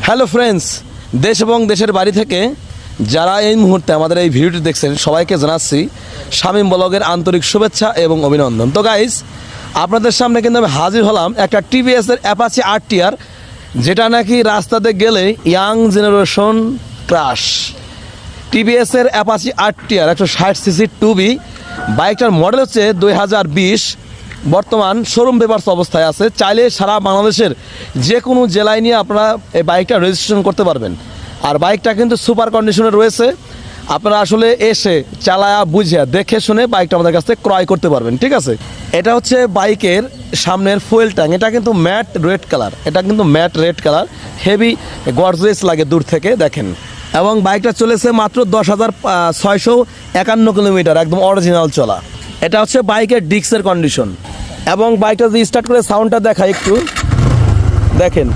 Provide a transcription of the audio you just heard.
Hello friends, দেশ এবং দেশের বাড়ি থেকে যারা এই মুহূর্তে আমাদের এই ভিডিওটি দেখছেন সবাইকে জানাচ্ছি শামীম ব্লগের আন্তরিক শুভেচ্ছা এবং অভিনন্দন। তো গাইস, আপনাদের সামনে কিন্তু আমি হাজির হলাম একটা টিভিএসের অ্যাপাচি RTR, যেটা নাকি রাস্তাতে গেলে ইয়াং জেনারেশন ক্রাশ। টিভিএসের অ্যাপাচি RTR 160cc 2B বাইকটার মডেল হচ্ছে 2020। বর্তমান শোরুম পেপারস অবস্থায় আছে। চাইলে সারা বাংলাদেশের যে কোনো জেলায় নিয়ে আপনারা এই বাইকটা রেজিস্ট্রেশন করতে পারবেন। আর বাইকটা কিন্তু সুপার কন্ডিশনে রয়েছে। আপনারা আসলে এসে চালায়া বুঝে দেখে শুনে বাইকটা আমাদের কাছ থেকে ক্রয় করতে পারবেন, ঠিক আছে। এটা হচ্ছে বাইকের সামনের ফুয়েল ট্যাঙ্ক। এটা কিন্তু matte red colour, heavy gorgeous লাগে দূর থেকে দেখেন। এবং বাইকটা চলেছে মাত্র 10,651 কিলোমিটার, একদম অরিজিনাল চলা। এটা হচ্ছে বাইকের ডিস্কের কন্ডিশন। এবং বাইকটা যদি স্টার্ট করে সাউন্ডটা দেখায় একটু দেখেন,